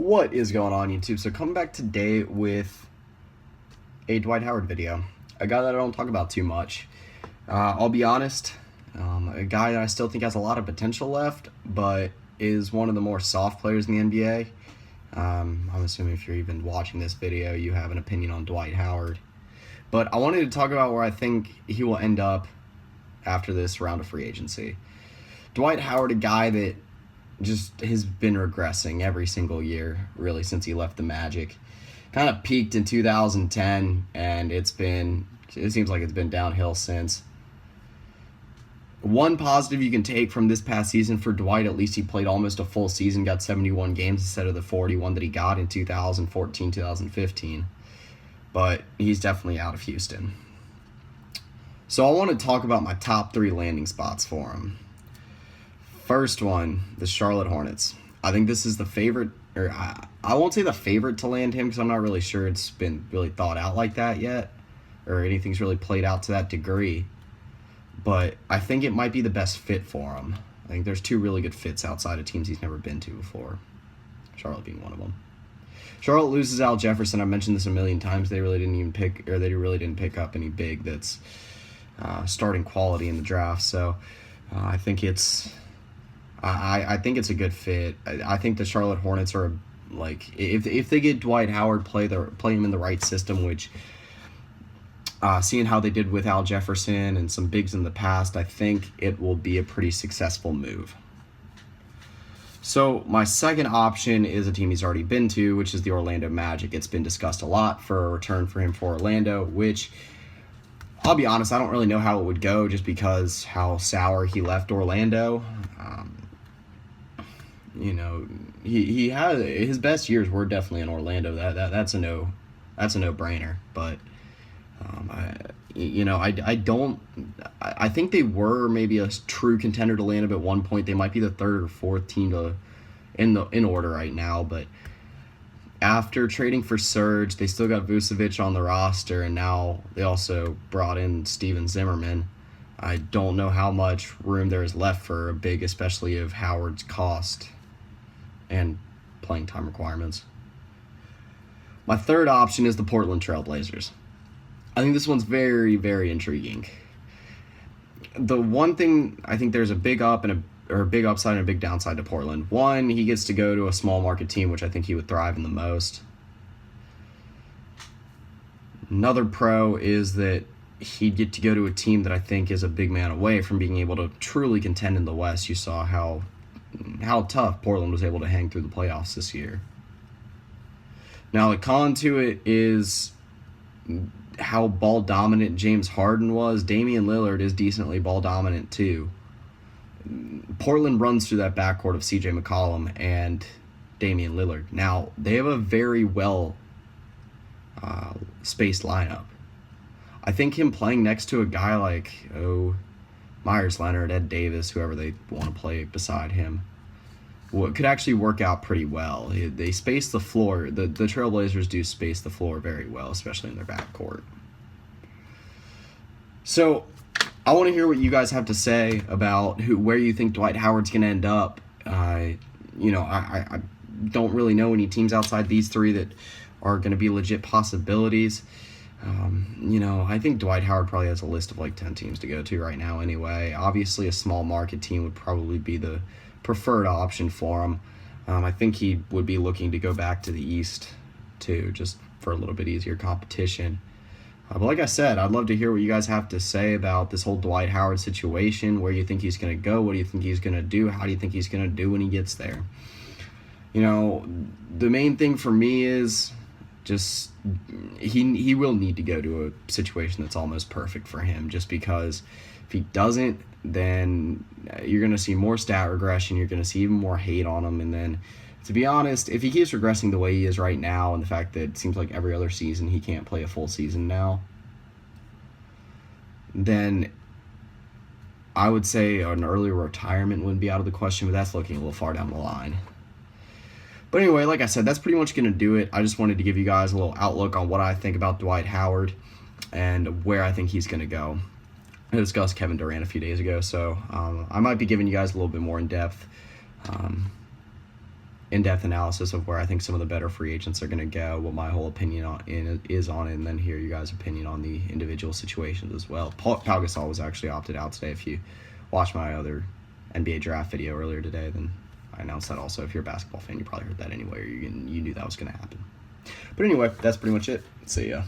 What is going on, YouTube? So coming back today with a Dwight Howard video, a guy that I don't talk about too much. I'll be honest, a guy that I still think has a lot of potential left, but is one of the more soft players in the NBA. I'm assuming if you're even watching this video, you have an opinion on Dwight Howard. But I wanted to talk about where I think he will end up after this round of free agency. Dwight Howard, a guy that just has been regressing every single year, really, since he left the Magic. Kind of peaked in 2010, and it seems like it's been downhill since. One positive you can take from this past season for Dwight, at least he played almost a full season, got 71 games instead of the 41 that he got in 2014, 2015. But he's definitely out of Houston. So I want to talk about my top 3 landing spots for him. First one, the Charlotte Hornets. I think this is the favorite, or I won't say the favorite to land him because I'm not really sure it's been really thought out like that yet, or anything's really played out to that degree. But I think it might be the best fit for him. I think there's 2 really good fits outside of teams he's never been to before, Charlotte being one of them. Charlotte loses Al Jefferson. I mentioned this a million times. They really didn't pick up any big that's starting quality in the draft. So I think it's. I think it's a good fit. I think the Charlotte Hornets are like, if they get Dwight Howard, play him in the right system, which seeing how they did with Al Jefferson and some bigs in the past, I think it will be a pretty successful move. So my second option is a team he's already been to, which is the Orlando Magic. It's been discussed a lot for a return for him for Orlando, which I'll be honest, I don't really know how it would go just because how sour he left Orlando. He had his best years were definitely in Orlando. That's a no-brainer. But I think they were maybe a true contender to land him at one point. They might be the 3rd or 4th team in order right now. But after trading for Serge, they still got Vucevic on the roster, and now they also brought in Steven Zimmerman. I don't know how much room there is left for a big, especially of Howard's cost and playing time requirements. My third option is the Portland Trailblazers. I think this one's very, very intriguing. The one thing, I think there's a big up and a big upside and a big downside to Portland. One, he gets to go to a small market team, which I think he would thrive in the most. Another pro is that he'd get to go to a team that I think is a big man away from being able to truly contend in the West. You saw how tough Portland was able to hang through the playoffs this year. Now, the con to it is how ball dominant James Harden was. Damian Lillard is decently ball dominant too. Portland runs through that backcourt of CJ McCollum and Damian Lillard. Now, they have a very well spaced lineup. I think him playing next to a guy like Myers Leonard, Ed Davis, whoever they want to play beside him, could actually work out pretty well. They space the floor. The Trailblazers do space the floor very well, especially in their backcourt. So I want to hear what you guys have to say about where you think Dwight Howard's going to end up. I don't really know any teams outside these 3 that are going to be legit possibilities. I think Dwight Howard probably has a list of like 10 teams to go to right now anyway. Obviously, a small market team would probably be the preferred option for him. I think he would be looking to go back to the East too, just for a little bit easier competition. But like I said, I'd love to hear what you guys have to say about this whole Dwight Howard situation. Where you think he's going to go? What do you think he's going to do? How do you think he's going to do when he gets there? The main thing for me is just he will need to go to a situation that's almost perfect for him, just because if he doesn't, then you're going to see more stat regression. You're going to see even more hate on him. And then, to be honest, if he keeps regressing the way he is right now, and the fact that it seems like every other season he can't play a full season now, then I would say an early retirement wouldn't be out of the question, but that's looking a little far down the line. But anyway, like I said, that's pretty much going to do it. I just wanted to give you guys a little outlook on what I think about Dwight Howard and where I think he's going to go. I discussed Kevin Durant a few days ago, so I might be giving you guys a little bit more in depth in-depth analysis of where I think some of the better free agents are going to go, what my whole opinion is on it, and then hear you guys' opinion on the individual situations as well. Pau Gasol was actually opted out today. If you watched my other NBA draft video earlier today, then I announced that also. If you're a basketball fan, you probably heard that anyway, or you knew that was going to happen. But anyway, that's pretty much it. See ya.